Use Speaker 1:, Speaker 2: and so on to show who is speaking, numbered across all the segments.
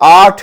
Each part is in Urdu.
Speaker 1: 8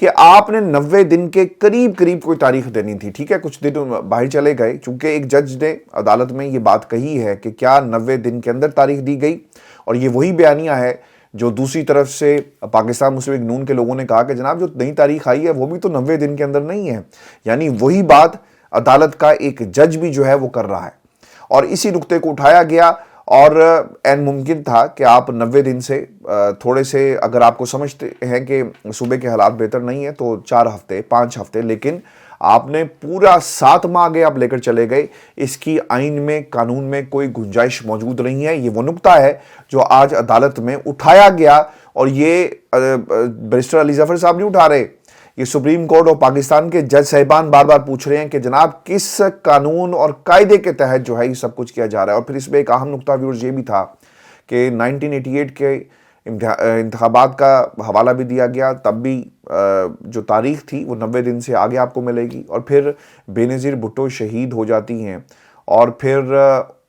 Speaker 1: کہ آپ نے 90 دن کے قریب کوئی تاریخ دینی تھی. ٹھیک ہے, کچھ دن باہر چلے گئے, چونکہ ایک جج نے عدالت میں یہ بات کہی ہے کہ کیا 90 دن کے اندر تاریخ دی گئی, اور یہ وہی بیانیہ ہے جو دوسری طرف سے پاکستان مسلم لیگ نون کے لوگوں نے کہا کہ جناب جو نئی تاریخ آئی ہے وہ بھی تو 90 دن کے اندر نہیں ہے. یعنی وہی بات عدالت کا ایک جج بھی جو ہے وہ کر رہا ہے, اور اسی نقطے کو اٹھایا گیا, اور این ممکن تھا کہ آپ 90 دن سے تھوڑے سے, اگر آپ کو سمجھتے ہیں کہ صوبے کے حالات بہتر نہیں ہیں تو 4 ہفتے 5 ہفتے, لیکن آپ نے پورا 7 ماہ آگے آپ لے کر چلے گئے. اس کی آئین میں, قانون میں کوئی گنجائش موجود نہیں ہے. یہ وہ نقطہ ہے جو آج عدالت میں اٹھایا گیا, اور یہ بیرسٹر علی ظفر صاحب نہیں اٹھا رہے, یہ سپریم کورٹ اور پاکستان کے جج صاحبان بار بار پوچھ رہے ہیں کہ جناب کس قانون اور قاعدے کے تحت جو ہے یہ سب کچھ کیا جا رہا ہے. اور پھر اس میں ایک اہم نقطہ ویورز یہ بھی تھا کہ 1988 کے انتخابات کا حوالہ بھی دیا گیا, تب بھی جو تاریخ تھی وہ 90 دن سے آگے آپ کو ملے گی. اور پھر بے نظیر بھٹو شہید ہو جاتی ہیں, اور پھر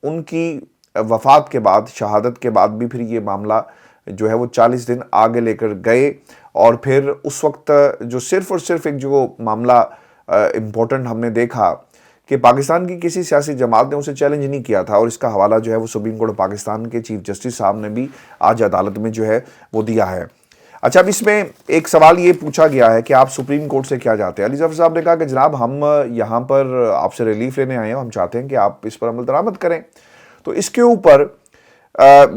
Speaker 1: ان کی وفات کے بعد, شہادت کے بعد بھی پھر یہ معاملہ جو ہے وہ 40 دن آگے لے کر گئے. اور پھر اس وقت جو صرف اور صرف ایک جو معاملہ امپورٹنٹ ہم نے دیکھا کہ پاکستان کی کسی سیاسی جماعت نے اسے چیلنج نہیں کیا تھا, اور اس کا حوالہ جو ہے وہ سپریم کورٹ پاکستان کے چیف جسٹس صاحب نے بھی آج عدالت میں جو ہے وہ دیا ہے. اچھا, اب اس میں ایک سوال یہ پوچھا گیا ہے کہ آپ سپریم کورٹ سے کیا چاہتے ہیں. علی ظفر صاحب نے کہا کہ جناب ہم یہاں پر آپ سے ریلیف لینے آئے ہیں, ہم چاہتے ہیں کہ آپ اس پر عمل درآمد کریں. تو اس کے اوپر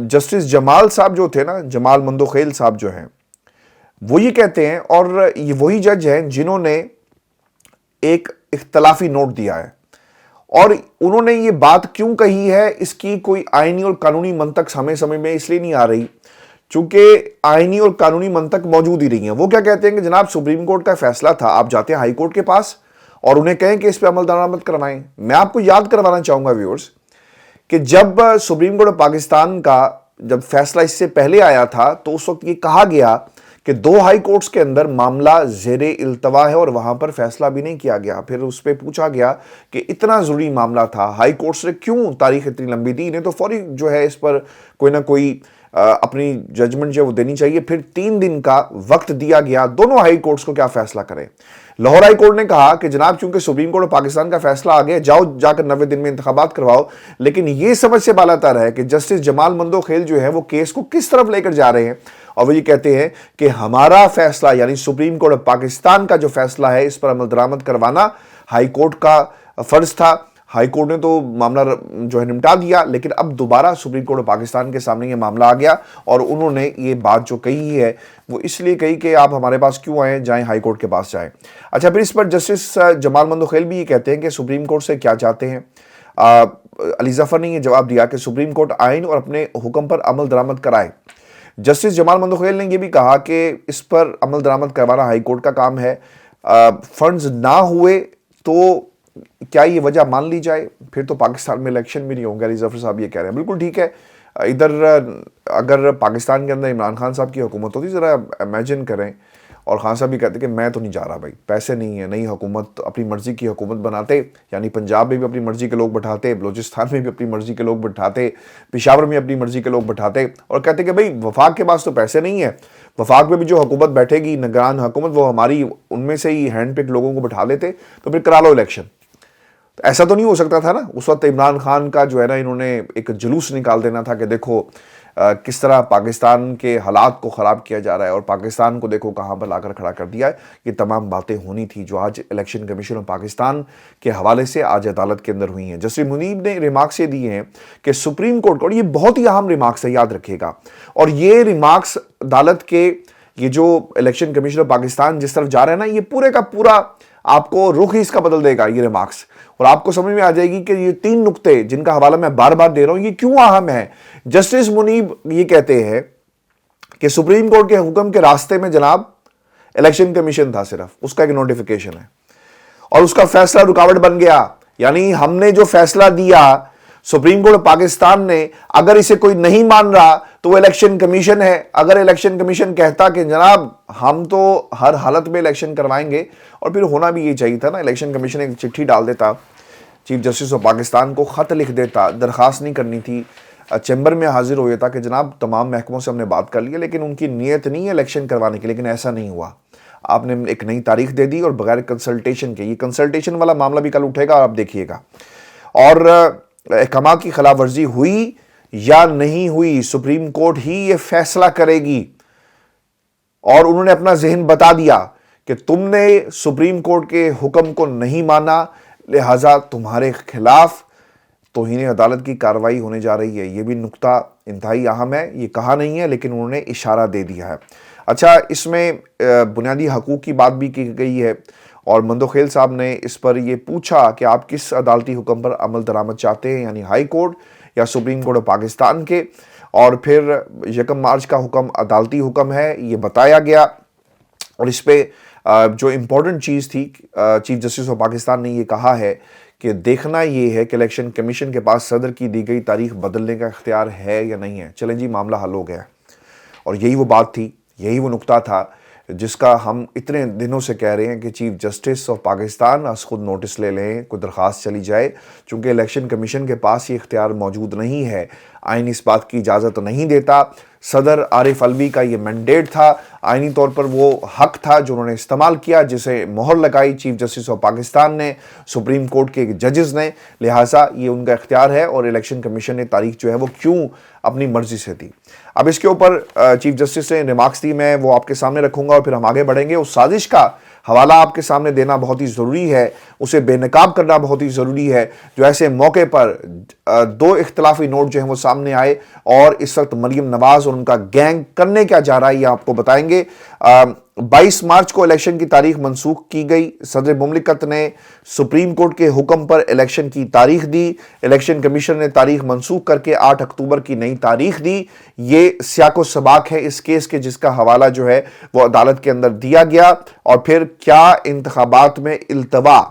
Speaker 1: جسٹس جمال صاحب جو تھے نا, جمال مندوخیل صاحب جو ہیں, وہ یہ کہتے ہیں, اور یہ وہی جج ہیں جنہوں نے ایک اختلافی نوٹ دیا ہے, اور انہوں نے یہ بات کیوں کہی ہے اس کی کوئی آئینی اور قانونی منطق ہمیں سمجھ میں اس لیے نہیں آ رہی چونکہ آئینی اور قانونی منطق موجود ہی نہیں ہے. وہ کیا کہتے ہیں کہ جناب سپریم کورٹ کا فیصلہ تھا, آپ جاتے ہیں ہائی کورٹ کے پاس اور انہیں کہیں کہ اس پہ عمل درآمد کروائیں. میں آپ کو یاد کروانا چاہوں گا ویورز کہ جب سپریم کورٹ پاکستان کا جب فیصلہ اس سے پہلے آیا تھا تو اس وقت یہ کہا گیا کہ 2 ہائی کورٹس کے اندر معاملہ زیر التوا ہے اور وہاں پر فیصلہ بھی نہیں کیا گیا. پھر اس پہ پوچھا گیا کہ اتنا ضروری معاملہ تھا, ہائی کورٹس نے کیوں تاریخ اتنی لمبی دی, انہیں تو فوری جو ہے اس پر کوئی نہ کوئی اپنی ججمنٹ جو وہ دینی چاہیے. پھر 3 دن کا وقت دیا گیا دونوں ہائی کورٹس کو کیا فیصلہ کریں. لاہور ہائی کورٹ نے کہا کہ جناب چونکہ سپریم کورٹ پاکستان کا فیصلہ آ گیا, جاؤ جا کر 90 دن میں انتخابات کرواؤ. لیکن یہ سمجھ سے بالا تر ہے کہ جسٹس جمال مندوخیل جو ہے وہ کیس کو کس طرف لے کر جا رہے ہیں, اور وہ یہ کہتے ہیں کہ ہمارا فیصلہ یعنی سپریم کورٹ پاکستان کا جو فیصلہ ہے اس پر عمل درآمد کروانا ہائی کورٹ کا فرض تھا. ہائی کورٹ نے تو معاملہ جو ہے نمٹا دیا, لیکن اب دوبارہ سپریم کورٹ پاکستان کے سامنے یہ معاملہ آ گیا, اور انہوں نے یہ بات جو کہی ہے وہ اس لیے کہی کہ آپ ہمارے پاس کیوں آئیں, جائیں ہائی کورٹ کے پاس جائیں. اچھا, پھر اس پر جسٹس جمال مندوخیل بھی یہ کہتے ہیں کہ سپریم کورٹ سے کیا چاہتے ہیں. علی ظفر نے یہ جواب دیا کہ سپریم کورٹ آئین اور اپنے حکم پر عمل درآمد کرائے. جسٹس جمال مندوخیل نے یہ بھی کہا کہ اس پر عمل درآمد کروانا ہائی کورٹ کا کام ہے, فنڈز نہ ہوئے تو کیا یہ وجہ مان لی جائے, پھر تو پاکستان میں الیکشن بھی نہیں ہوں گے. علی ظفر صاحب یہ کہہ رہے ہیں, بالکل ٹھیک ہے. ادھر اگر پاکستان کے اندر عمران خان صاحب کی حکومت ہوتی, ذرا امیجن کریں, اور خان صاحب بھی کہتے کہ میں تو نہیں جا رہا بھائی, پیسے نہیں ہیں, نئی حکومت اپنی مرضی کی حکومت بناتے, یعنی پنجاب میں بھی اپنی مرضی کے لوگ بٹھاتے, بلوچستان میں بھی اپنی مرضی کے لوگ بٹھاتے, پشاور میں اپنی مرضی کے لوگ بٹھاتے, اور کہتے کہ بھائی وفاق کے پاس تو پیسے نہیں ہیں, وفاق میں بھی جو حکومت بیٹھے گی نگران حکومت وہ ہماری ان میں سے ہی ہینڈ پک لوگوں کو بٹھا لیتے, تو پھر کرا لو الیکشن. ایسا تو نہیں ہو سکتا تھا نا اس وقت. عمران خان کا جو ہے نا انہوں نے ایک جلوس نکال دینا تھا کہ دیکھو کس طرح پاکستان کے حالات کو خراب کیا جا رہا ہے, اور پاکستان کو دیکھو کہاں پر لا کر کھڑا کر دیا ہے. یہ تمام باتیں ہونی تھی جو آج الیکشن کمیشن آف پاکستان کے حوالے سے آج عدالت کے اندر ہوئی ہیں. جسٹس منیب نے ریمارکس یہ دیے ہیں کہ سپریم کورٹ کو, اور یہ بہت ہی اہم ریمارکس ہے, یاد رکھیے گا, اور یہ ریمارکس عدالت کے یہ جو الیکشن کمیشن آف پاکستان جس طرف جا رہے ہیں نا, یہ پورے کا پورا آپ کو رخ ہی اس کا بدل دے گا یہ ریمارکس, اور آپ کو سمجھ میں آ جائے گی کہ یہ 3 نقطے جن کا حوالہ میں بار بار دے رہا ہوں یہ کیوں اہم ہے. جسٹس منیب یہ کہتے ہیں کہ سپریم کورٹ کے حکم کے راستے میں جناب الیکشن کمیشن تھا, صرف اس کا ایک نوٹیفیکیشن ہے, اور اس کا فیصلہ رکاوٹ بن گیا. یعنی ہم نے جو فیصلہ دیا سپریم کورٹ پاکستان نے, اگر اسے کوئی نہیں مان رہا تو وہ الیکشن کمیشن ہے. اگر الیکشن کمیشن کہتا کہ جناب ہم تو ہر حالت میں الیکشن کروائیں گے, اور پھر ہونا بھی یہ چاہیے تھا نا, الیکشن کمیشن ایک چٹھی ڈال دیتا, چیف جسٹس آف پاکستان کو خط لکھ دیتا, درخواست نہیں کرنی تھی, چیمبر میں حاضر ہو جاتا کہ جناب تمام محکموں سے ہم نے بات کر لی ہے لیکن ان کی نیت نہیں ہے الیکشن کروانے کی, لیکن ایسا نہیں ہوا. آپ نے ایک نئی تاریخ دے دی اور بغیر کنسلٹیشن کے. یہ کنسلٹیشن والا معاملہ بھی کل اٹھے گا, آپ دیکھیے گا. اور احکامات کی خلاف ورزی ہوئی یا نہیں ہوئی, سپریم کورٹ ہی یہ فیصلہ کرے گی. اور انہوں نے اپنا ذہن بتا دیا کہ تم نے سپریم کورٹ کے حکم کو نہیں مانا, لہذا تمہارے خلاف توہین عدالت کی کارروائی ہونے جا رہی ہے. یہ بھی نقطہ انتہائی اہم ہے, یہ کہا نہیں ہے لیکن انہوں نے اشارہ دے دیا ہے. اچھا, اس میں بنیادی حقوق کی بات بھی کی گئی ہے اور مندوخیل صاحب نے اس پر یہ پوچھا کہ آپ کس عدالتی حکم پر عمل درآمد چاہتے ہیں, یعنی ہائی کورٹ یا سپریم کورٹ آف پاکستان کے. اور پھر 1 مارچ کا حکم عدالتی حکم ہے, یہ بتایا گیا. اور اس پہ جو امپورٹنٹ چیز تھی, چیف جسٹس آف پاکستان نے یہ کہا ہے کہ دیکھنا یہ ہے کہ الیکشن کمیشن کے پاس صدر کی دی گئی تاریخ بدلنے کا اختیار ہے یا نہیں ہے. چلیں جی, معاملہ حل ہو گیا. اور یہی وہ بات تھی, یہی وہ نقطہ تھا جس کا ہم اتنے دنوں سے کہہ رہے ہیں کہ چیف جسٹس آف پاکستان از خود نوٹس لے لیں, کوئی درخواست چلی جائے, چونکہ الیکشن کمیشن کے پاس یہ اختیار موجود نہیں ہے. آئین اس بات کی اجازت نہیں دیتا. صدر عارف الوی کا یہ مینڈیٹ تھا, آئینی طور پر وہ حق تھا جو انہوں نے استعمال کیا, جسے مہر لگائی چیف جسٹس آف پاکستان نے, سپریم کورٹ کے ججز نے. لہٰذا یہ ان کا اختیار ہے اور الیکشن کمیشن نے تاریخ جو ہے وہ کیوں اپنی مرضی سے دی. اب اس کے اوپر چیف جسٹس نے ریمارکس دی, میں وہ آپ کے سامنے رکھوں گا اور پھر ہم آگے بڑھیں گے. اس سازش کا حوالہ آپ کے سامنے دینا بہت ہی ضروری ہے, اسے بے نقاب کرنا بہت ہی ضروری ہے, جو ایسے موقع پر 2 اختلافی نوٹ جو ہیں وہ سامنے آئے اور اس وقت مریم نواز اور ان کا گینگ کرنے کیا جا رہا ہے یہ آپ کو بتائیں گے. 22 مارچ کو الیکشن کی تاریخ منسوخ کی گئی. صدر مملکت نے سپریم کورٹ کے حکم پر الیکشن کی تاریخ دی. الیکشن کمیشن نے تاریخ منسوخ کر کے 8 اکتوبر کی نئی تاریخ دی. یہ سیاق و سباق ہے اس کیس کے, جس کا حوالہ جو ہے وہ عدالت کے اندر دیا گیا. اور پھر کیا انتخابات میں التوا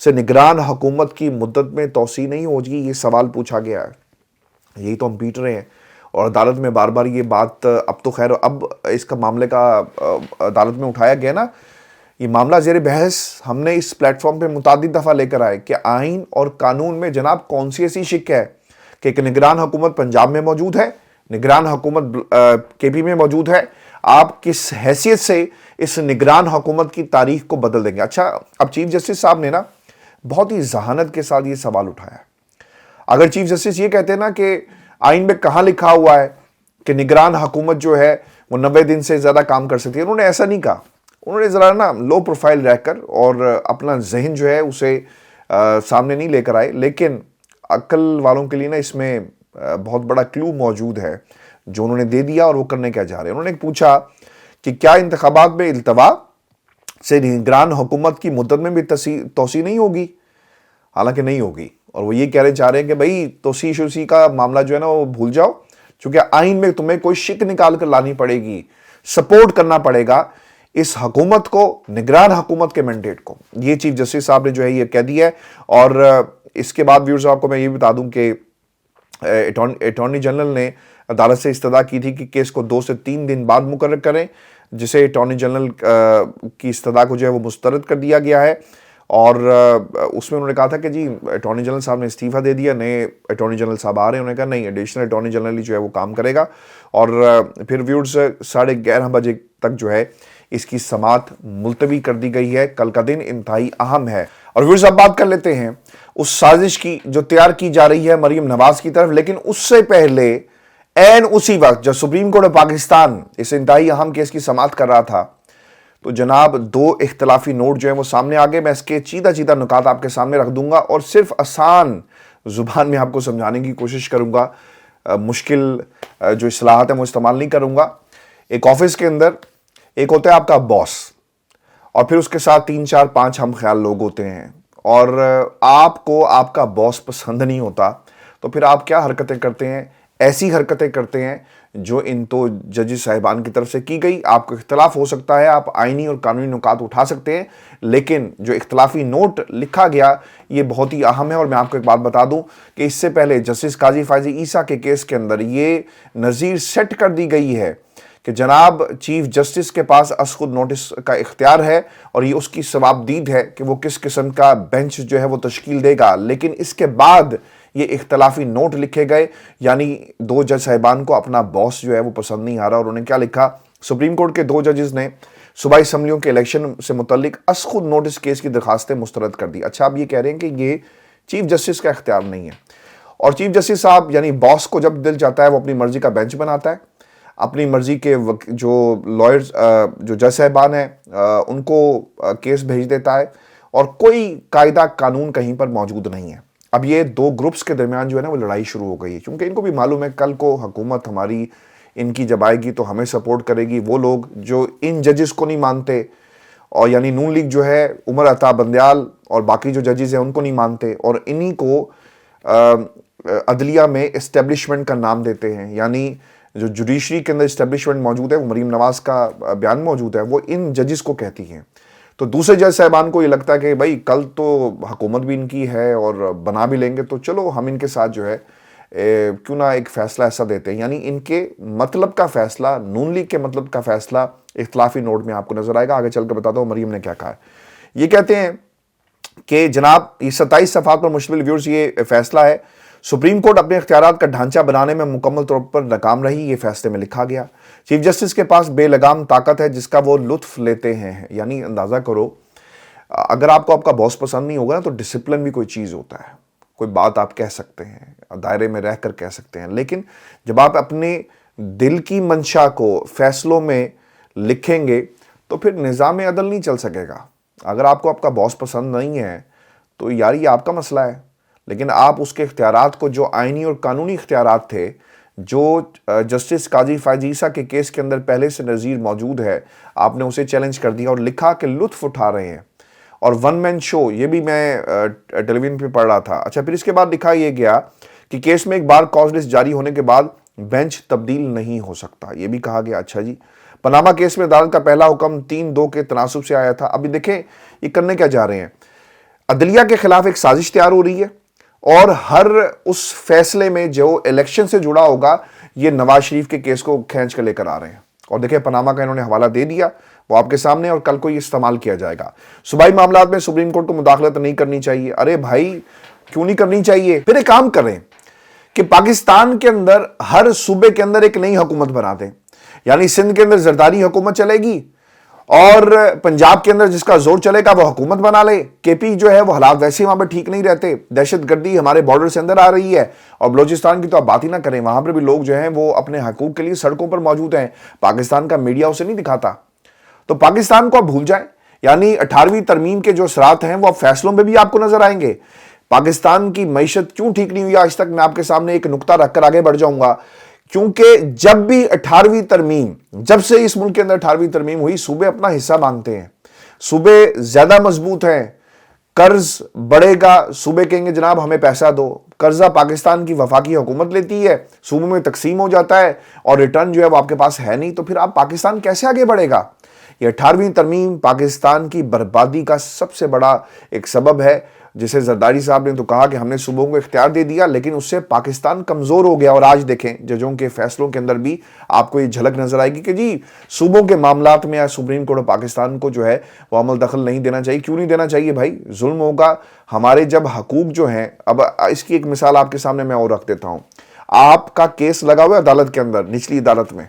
Speaker 1: سے نگران حکومت کی مدت میں توسیع نہیں ہوگی, یہ سوال پوچھا گیا ہے. یہی تو ہم پیٹ رہے ہیں اور عدالت میں بار بار یہ بات, اب تو خیر اب اس کا معاملے کا عدالت میں اٹھایا گیا نا, یہ معاملہ زیر بحث ہم نے اس پلیٹ فارم پہ متعدد دفعہ لے کر آئے کہ آئین اور قانون میں جناب کون سی ایسی شک ہے کہ ایک نگران حکومت پنجاب میں موجود ہے, نگران حکومت کے پی میں موجود ہے, آپ کس حیثیت سے اس نگران حکومت کی تاریخ کو بدل دیں گے. اچھا, اب چیف جسٹس صاحب نے نا بہت ہی ذہانت کے ساتھ یہ سوال اٹھایا. اگر چیف جسٹس یہ کہتے ہیں نا کہ آئین میں کہاں لکھا ہوا ہے کہ نگران حکومت جو ہے وہ 90 دن سے زیادہ کام کر سکتی ہے, انہوں نے ایسا نہیں کہا. انہوں نے ذرا نا لو پروفائل رہ کر اور اپنا ذہن جو ہے اسے سامنے نہیں لے کر آئے. لیکن عقل والوں کے لیے نا اس میں بہت بڑا کلو موجود ہے جو انہوں نے دے دیا, اور وہ کرنے کیا جا رہے ہیں. انہوں نے پوچھا کہ کیا انتخابات میں التوا سے نگران حکومت کی مدت میں بھی توسیع نہیں ہوگی, حالانکہ نہیں ہوگی. اور وہ یہ کہنے چاہ رہے ہیں کہ بھائی توسیع شوسی کا معاملہ جو ہے نا وہ بھول جاؤ, چونکہ آئین میں تمہیں کوئی شک نکال کر لانی پڑے گی, سپورٹ کرنا پڑے گا اس حکومت کو, نگران حکومت کے مینڈیٹ کو. یہ چیف جسٹس صاحب نے جو ہے یہ کہہ دیا ہے. اور اس کے بعد ویورز آپ کو میں یہ بتا دوں کہ اٹارنی جنرل نے عدالت سے استدعا کی تھی کہ کیس کو 2 سے 3 دن بعد مقرر کریں, جسے اٹارنی جنرل کی استدعا کو جو ہے وہ مسترد کر دیا گیا ہے. اور اس میں انہوں نے کہا تھا کہ جی اٹارنی جنرل صاحب نے استعفیٰ دے دیا, نئے اٹارنی جنرل صاحب آ رہے ہیں. انہوں نے کہا نہیں, ایڈیشنل اٹارنی جنرل ہی جو ہے وہ کام کرے گا. اور پھر ویورز 11:30 بجے تک جو ہے اس کی سماعت ملتوی کر دی گئی ہے. کل کا دن انتہائی اہم ہے. اور ویورز اب بات کر لیتے ہیں اس سازش کی جو تیار کی جا رہی ہے مریم نواز کی طرف. لیکن اس سے پہلے عین اسی وقت جب سپریم کورٹ آف پاکستان اس انتہائی اہم کیس کی سماعت کر رہا تھا تو جناب 2 اختلافی نوٹ جو ہیں وہ سامنے آگے. میں اس کے چیدہ نکات آپ کے سامنے رکھ دوں گا اور صرف آسان زبان میں آپ کو سمجھانے کی کوشش کروں گا, مشکل جو اصطلاحات ہیں وہ استعمال نہیں کروں گا. ایک آفس کے اندر ایک ہوتا ہے آپ کا باس, اور پھر اس کے ساتھ 3 4 5 ہم خیال لوگ ہوتے ہیں, اور آپ کو آپ کا باس پسند نہیں ہوتا تو پھر آپ کیا حرکتیں کرتے ہیں, ایسی حرکتیں کرتے ہیں جو ان تو ججز صاحبان کی طرف سے کی گئی. آپ کو اختلاف ہو سکتا ہے, آپ آئینی اور قانونی نکات اٹھا سکتے ہیں, لیکن جو اختلافی نوٹ لکھا گیا یہ بہت ہی اہم ہے. اور میں آپ کو ایک بات بتا دوں کہ اس سے پہلے جسٹس قاضی فائزی عیسیٰ کے کیس کے اندر یہ نظیر سیٹ کر دی گئی ہے کہ جناب چیف جسٹس کے پاس از خود نوٹس کا اختیار ہے اور یہ اس کی ثوابدید ہے کہ وہ کس قسم کا بینچ جو ہے وہ تشکیل دے گا. لیکن اس کے بعد یہ اختلافی نوٹ لکھے گئے, یعنی 2 جج صاحبان کو اپنا باس جو ہے وہ پسند نہیں آ رہا. اور انہوں نے کیا لکھا, سپریم کورٹ کے 2 ججز نے صوبائی اسمبلیوں کے الیکشن سے متعلق از خود نوٹس کیس کی درخواستیں مسترد کر دی. اچھا، آپ یہ کہہ رہے ہیں کہ یہ چیف جسٹس کا اختیار نہیں ہے، اور چیف جسٹس صاحب یعنی باس کو جب دل چاہتا ہے وہ اپنی مرضی کا بینچ بناتا ہے، اپنی مرضی کے جو لائرز جو جج صاحبان ہیں ان کو کیس بھیج دیتا ہے، اور کوئی قاعدہ قانون کہیں پر موجود نہیں ہے. اب یہ دو گروپس کے درمیان جو ہے نا وہ لڑائی شروع ہو گئی ہے، کیونکہ ان کو بھی معلوم ہے کل کو حکومت ہماری ان کی جب آئے گی تو ہمیں سپورٹ کرے گی. وہ لوگ جو ان ججز کو نہیں مانتے، اور یعنی نون لیگ جو ہے عمر عطا بندیال اور باقی جو ججز ہیں ان کو نہیں مانتے، اور انہی کو عدلیہ میں اسٹیبلشمنٹ کا نام دیتے ہیں. یعنی جو جوڈیشری کے اندر اسٹیبلشمنٹ موجود ہے، وہ مریم نواز کا بیان موجود ہے، وہ ان ججز کو کہتی ہیں. تو دوسرے جج صاحبان کو یہ لگتا ہے کہ بھائی کل تو حکومت بھی ان کی ہے اور بنا بھی لیں گے، تو چلو ہم ان کے ساتھ جو ہے کیوں نہ ایک فیصلہ ایسا دیتے ہیں. یعنی ان کے مطلب کا فیصلہ، نون لیگ کے مطلب کا فیصلہ اختلافی نوٹ میں آپ کو نظر آئے گا. آگے چل کر بتاتا ہوں مریم نے کیا کہا ہے. یہ کہتے ہیں کہ جناب یہ 27 صفحات پر مشتمل ویورز یہ فیصلہ ہے. سپریم کورٹ اپنے اختیارات کا ڈھانچہ بنانے میں مکمل طور پر ناکام رہی، یہ فیصلے میں لکھا گیا. چیف جسٹس کے پاس بے لگام طاقت ہے جس کا وہ لطف لیتے ہیں. یعنی اندازہ کرو، اگر آپ کو آپ کا باس پسند نہیں ہوگا نا تو ڈسپلن بھی کوئی چیز ہوتا ہے، کوئی بات آپ کہہ سکتے ہیں، دائرے میں رہ کر کہہ سکتے ہیں، لیکن جب آپ اپنے دل کی منشا کو فیصلوں میں لکھیں گے تو پھر نظام عدل نہیں چل سکے گا. اگر آپ کو آپ کا باس پسند نہیں ہے تو یار یہ آپ کا مسئلہ ہے، لیکن آپ اس کے اختیارات کو، جو آئینی اور قانونی اختیارات تھے جو جسٹس قاضی فائز عیسیٰ کے کیس کے اندر پہلے سے نظیر موجود ہے، آپ نے اسے چیلنج کر دیا اور لکھا کہ لطف اٹھا رہے ہیں. اور ون مین شو، یہ بھی میں ٹیلی ویژن پہ پڑھ رہا تھا. اچھا، پھر اس کے بعد لکھا یہ گیا کہ کیس میں ایک بار کاز لسٹ جاری ہونے کے بعد بینچ تبدیل نہیں ہو سکتا، یہ بھی کہا گیا. اچھا جی، پاناما کیس میں عدالت کا پہلا حکم 3-2 کے تناسب سے آیا تھا. ابھی دیکھیں یہ کرنے کیا جا رہے ہیں. عدلیہ کے خلاف ایک سازش تیار ہو رہی ہے، اور ہر اس فیصلے میں جو الیکشن سے جڑا ہوگا یہ نواز شریف کے کیس کو کھینچ کر لے کر آ رہے ہیں. اور دیکھیں پاناما کا انہوں نے حوالہ دے دیا، وہ آپ کے سامنے، اور کل کو یہ استعمال کیا جائے گا. صوبائی معاملات میں سپریم کورٹ کو مداخلت نہیں کرنی چاہیے. ارے بھائی کیوں نہیں کرنی چاہیے؟ پھر ایک کام کریں کہ پاکستان کے اندر ہر صوبے کے اندر ایک نئی حکومت بنا دیں. یعنی سندھ کے اندر زرداری حکومت چلے گی، اور پنجاب کے اندر جس کا زور چلے گا وہ حکومت بنا لے. کے پی جو ہے وہ حالات ویسے وہاں پہ ٹھیک نہیں رہتے، دہشت گردی ہمارے بارڈر سے اندر آ رہی ہے، اور بلوچستان کی تو آپ بات ہی نہ کریں، وہاں پر بھی لوگ جو ہیں وہ اپنے حقوق کے لیے سڑکوں پر موجود ہیں. پاکستان کا میڈیا اسے نہیں دکھاتا. تو پاکستان کو آپ بھول جائیں. یعنی 18ویں ترمیم کے جو اثرات ہیں وہ اب فیصلوں میں بھی آپ کو نظر آئیں گے. پاکستان کی معیشت کیوں ٹھیک نہیں ہوئی آج تک، میں آپ کے سامنے ایک نقطہ رکھ کر آگے بڑھ جاؤں گا. کیونکہ جب بھی 18ویں ترمیم، جب سے اس ملک کے اندر 18ویں ترمیم ہوئی، صوبے اپنا حصہ مانگتے ہیں، صوبے زیادہ مضبوط ہیں، قرض بڑھے گا، صوبے کہیں گے جناب ہمیں پیسہ دو. قرضہ پاکستان کی وفاقی حکومت لیتی ہے، صوبوں میں تقسیم ہو جاتا ہے، اور ریٹرن جو ہے وہ آپ کے پاس ہے نہیں، تو پھر آپ پاکستان کیسے آگے بڑھے گا؟ یہ 18ویں ترمیم پاکستان کی بربادی کا سب سے بڑا ایک سبب ہے. جسے زرداری صاحب نے تو کہا کہ ہم نے صوبوں کو اختیار دے دیا، لیکن اس سے پاکستان کمزور ہو گیا. اور آج دیکھیں ججوں کے فیصلوں کے اندر بھی آپ کو یہ جھلک نظر آئے گی کہ جی صوبوں کے معاملات میں سپریم کورٹ پاکستان کو جو ہے وہ عمل دخل نہیں دینا چاہیے. کیوں نہیں دینا چاہیے بھائی؟ ظلم ہوگا ہمارے جب حقوق جو ہیں. اب اس کی ایک مثال آپ کے سامنے میں اور رکھ دیتا ہوں. آپ کا کیس لگا ہوا ہے عدالت کے اندر، نچلی عدالت میں،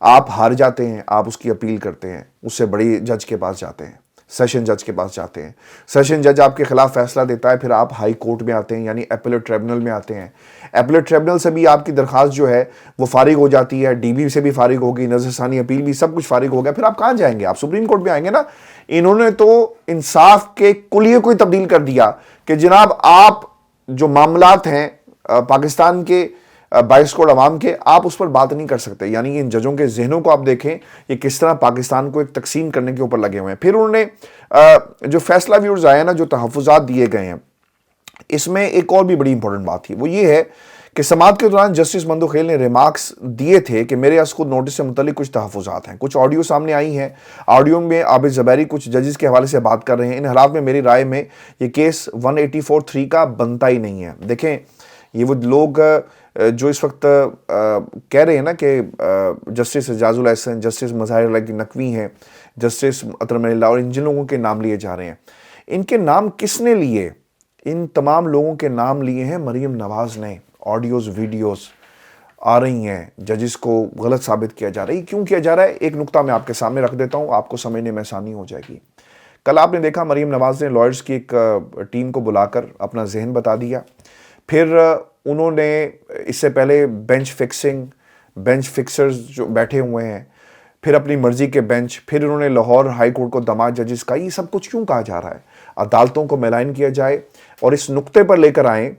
Speaker 1: آپ ہار جاتے ہیں، آپ اس کی اپیل کرتے ہیں، اس سے بڑی جج کے پاس جاتے ہیں، سیشن جج کے پاس جاتے ہیں، سیشن جج آپ کے خلاف فیصلہ دیتا ہے، پھر آپ ہائی کورٹ میں آتے ہیں، یعنی اپیلیٹ ٹریبونل میں آتے ہیں. اپیلیٹ ٹریبونل سے بھی آپ کی درخواست جو ہے وہ فارغ ہو جاتی ہے، ڈی بی سے بھی فارغ ہوگی، نظر ثانی اپیل بھی، سب کچھ فارغ ہو گیا. پھر آپ کہاں جائیں گے؟ آپ سپریم کورٹ میں آئیں گے نا. انہوں نے تو انصاف کے کلیے کو ہی تبدیل کر دیا کہ جناب آپ جو معاملات ہیں پاکستان کے 22 کروڑ عوام کے، آپ اس پر بات نہیں کر سکتے. یعنی ان ججوں کے ذہنوں کو آپ دیکھیں یہ کس طرح پاکستان کو ایک تقسیم کرنے کے اوپر لگے ہوئے ہیں. پھر انہوں نے جو فیصلہ ویورز آئے نا، جو تحفظات دیے گئے ہیں، اس میں ایک اور بھی بڑی امپورٹنٹ بات تھی، وہ یہ ہے کہ سماعت کے دوران جسٹس مندوخیل نے ریمارکس دیے تھے کہ میرے از خود نوٹس سے متعلق کچھ تحفظات ہیں. کچھ آڈیو سامنے آئی ہیں، آڈیو میں عابد زبیری کچھ ججز کے حوالے سے بات کر رہے ہیں. ان حالات میں میری رائے میں یہ کیس 184(3) کا بنتا ہی نہیں ہے. دیکھیں یہ وہ لوگ جو اس وقت کہہ رہے ہیں نا کہ جسٹس اعجاز الاحسن، جسٹس مظاہر اللہ نقوی ہیں، جسٹس اطہر اللہ، اور ان جن لوگوں کے نام لیے جا رہے ہیں، ان کے نام کس نے لیے؟ ان تمام لوگوں کے نام لیے ہیں مریم نواز نے. آڈیوز، ویڈیوز، آ رہی ہیں ججز کو غلط ثابت کیا جا رہا ہے. کیوں کیا جا رہا ہے؟ ایک نقطہ میں آپ کے سامنے رکھ دیتا ہوں, آپ کو سمجھنے میں آسانی ہو جائے گی. کل آپ نے دیکھا مریم نواز نے لائرز کی ایک ٹیم کو بلا کر اپنا ذہن بتا دیا. پھر انہوں نے اس سے پہلے بینچ فکسرز جو بیٹھے ہوئے ہیں, پھر اپنی مرضی کے بینچ, پھر انہوں نے لاہور ہائی کورٹ کو دماغ ججز کا. یہ سب کچھ کیوں کہا جا رہا ہے؟ عدالتوں کو میلائن کیا جائے اور اس نقطے پر لے کر آئیں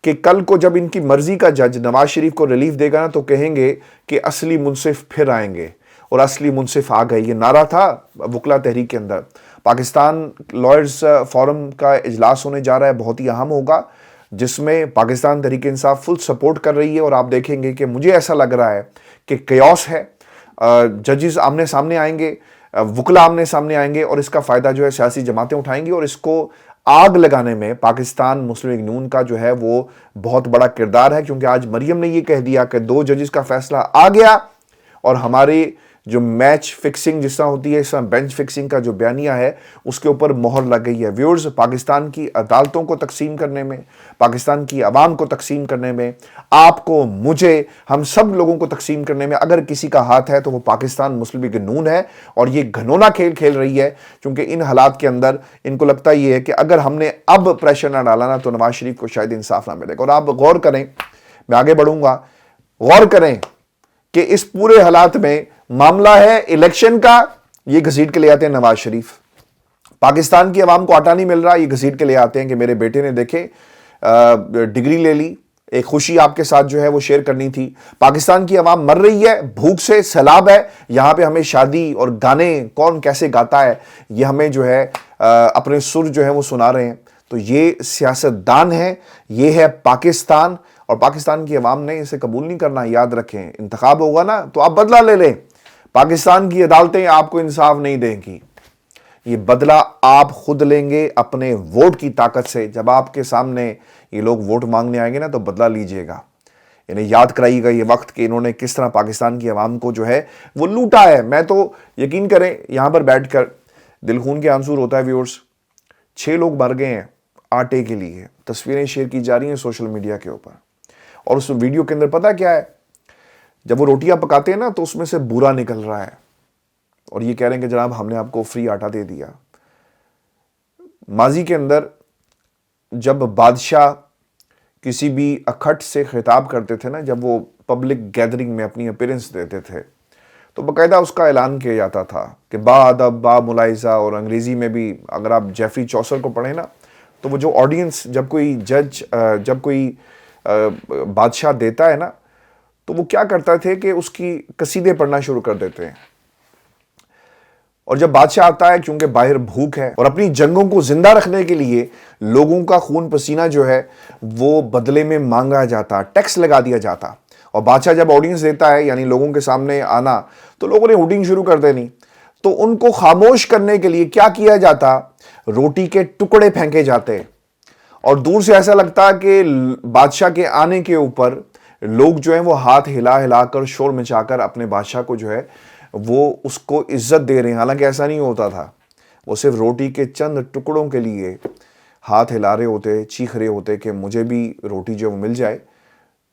Speaker 1: کہ کل کو جب ان کی مرضی کا جج نواز شریف کو ریلیف دے گا نا تو کہیں گے کہ اصلی منصف پھر آئیں گے, اور اصلی منصف آ گئے. یہ نعرہ تھا وکلا تحریک کے اندر. پاکستان لائرز فورم کا اجلاس ہونے جا رہا ہے, بہت ہی اہم ہوگا, جس میں پاکستان تحریک انصاف فل سپورٹ کر رہی ہے. اور آپ دیکھیں گے کہ مجھے ایسا لگ رہا ہے کہ کیوس ہے, ججز آمنے سامنے آئیں گے, وکلا آمنے سامنے آئیں گے, اور اس کا فائدہ جو ہے سیاسی جماعتیں اٹھائیں گی, اور اس کو آگ لگانے میں پاکستان مسلم لیگ نون کا جو ہے وہ بہت بڑا کردار ہے. کیونکہ آج مریم نے یہ کہہ دیا کہ 2 ججز کا فیصلہ آ گیا, اور ہماری جو میچ فکسنگ جس طرح ہوتی ہے اس طرح بینچ فکسنگ کا جو بیانیہ ہے اس کے اوپر مہر لگ گئی ہے. ویورز, پاکستان کی عدالتوں کو تقسیم کرنے میں, پاکستان کی عوام کو تقسیم کرنے میں, آپ کو, مجھے, ہم سب لوگوں کو تقسیم کرنے میں اگر کسی کا ہاتھ ہے تو وہ پاکستان مسلم لیگ نون ہے. اور یہ گھنونا کھیل کھیل رہی ہے, کیونکہ ان حالات کے اندر ان کو لگتا یہ ہے کہ اگر ہم نے اب پریشر نہ ڈالا نا تو نواز شریف کو شاید انصاف نہ ملے گا. اور آپ غور کریں, میں آگے بڑھوں گا, غور کریں کہ اس پورے حالات میں معاملہ ہے الیکشن کا, یہ گھسیٹ کے لے آتے ہیں نواز شریف. پاکستان کی عوام کو آٹا نہیں مل رہا, یہ گھسیٹ کے لے آتے ہیں کہ میرے بیٹے نے دیکھیں ڈگری لے لی. ایک خوشی آپ کے ساتھ جو ہے وہ شیئر کرنی تھی. پاکستان کی عوام مر رہی ہے, بھوک سے سیلاب ہے, یہاں پہ ہمیں شادی اور گانے کون کیسے گاتا ہے یہ ہمیں جو ہے اپنے سر جو ہے وہ سنا رہے ہیں. تو یہ سیاست دان ہے, یہ ہے پاکستان, اور پاکستان کی عوام نے اسے قبول نہیں کرنا. یاد رکھیں, انتخاب ہوگا نا تو آپ بدلہ لے لیں. پاکستان کی عدالتیں آپ کو انصاف نہیں دیں گی, یہ بدلہ آپ خود لیں گے اپنے ووٹ کی طاقت سے. جب آپ کے سامنے یہ لوگ ووٹ مانگنے آئیں گے نا تو بدلہ لیجئے گا. انہیں یاد کرائیے گا یہ وقت کہ انہوں نے کس طرح پاکستان کی عوام کو جو ہے وہ لوٹا ہے. میں تو یقین کریں یہاں پر بیٹھ کر دل خون کے آنسور ہوتا ہے. ویورز, 6 لوگ مر گئے ہیں آٹے کے لیے. تصویریں شیئر کی جا رہی ہیں سوشل میڈیا کے اوپر, اور اس ویڈیو کے اندر پتہ کیا ہے, جب وہ روٹیاں پکاتے ہیں نا تو اس میں سے بورا نکل رہا ہے, اور یہ کہہ رہے ہیں کہ جناب ہم نے آپ کو فری آٹا دے دیا. ماضی کے اندر جب بادشاہ کسی بھی اکھٹ سے خطاب کرتے تھے نا, جب وہ پبلک گیدرنگ میں اپنی اپیرنس دیتے تھے تو باقاعدہ اس کا اعلان کیا جاتا تھا کہ با ادب با ملاحظہ. اور انگریزی میں بھی اگر آپ جیفری چوسر کو پڑھیں نا تو وہ جو آڈینس, جب کوئی جج, جب کوئی بادشاہ دیتا ہے نا تو وہ کیا کرتا تھے کہ اس کی قصیدے پڑھنا شروع کر دیتے ہیں. اور جب بادشاہ آتا ہے, کیونکہ باہر بھوک ہے اور اپنی جنگوں کو زندہ رکھنے کے لیے لوگوں کا خون پسینہ جو ہے وہ بدلے میں مانگا جاتا, ٹیکس لگا دیا جاتا. اور بادشاہ جب آڈینس دیتا ہے, یعنی لوگوں کے سامنے آنا, تو لوگوں نے ہوٹنگ شروع کر دینی. تو ان کو خاموش کرنے کے لیے کیا کیا جاتا, روٹی کے ٹکڑے پھینکے جاتے, اور دور سے ایسا لگتا کہ بادشاہ کے آنے کے اوپر لوگ جو ہیں وہ ہاتھ ہلا ہلا کر, شور مچا کر اپنے بادشاہ کو جو ہے وہ اس کو عزت دے رہے ہیں. حالانکہ ایسا نہیں ہوتا تھا, وہ صرف روٹی کے چند ٹکڑوں کے لیے ہاتھ ہلا رہے ہوتے, چیخ رہے ہوتے کہ مجھے بھی روٹی جو وہ مل جائے.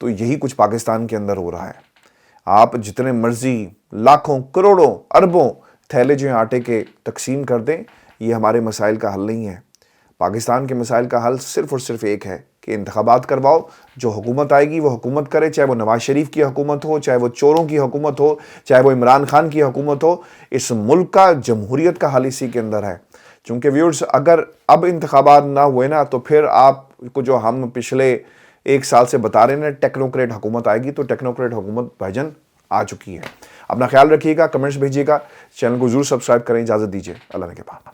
Speaker 1: تو یہی کچھ پاکستان کے اندر ہو رہا ہے. آپ جتنے مرضی لاکھوں کروڑوں اربوں تھیلے جو ہیں آٹے کے تقسیم کر دیں, یہ ہمارے مسائل کا حل نہیں ہے. پاکستان کے مسائل کا حل صرف اور صرف ایک ہے کہ انتخابات کرواؤ, جو حکومت آئے گی وہ حکومت کرے, چاہے وہ نواز شریف کی حکومت ہو, چاہے وہ چوروں کی حکومت ہو, چاہے وہ عمران خان کی حکومت ہو. اس ملک کا جمہوریت کا حل اسی کے اندر ہے. چونکہ ویورز, اگر اب انتخابات نہ ہوئے نا تو پھر آپ کو جو ہم پچھلے 1 سال سے بتا رہے ہیں ٹیکنوکریٹ حکومت آئے گی, تو ٹیکنوکریٹ حکومت بھائی آ چکی ہے. اپنا خیال رکھیے گا, کمنٹس بھیجیے گا, چینل کو ضرور سبسکرائب کریں. اجازت دیجیے, اللہ نے کے پاس.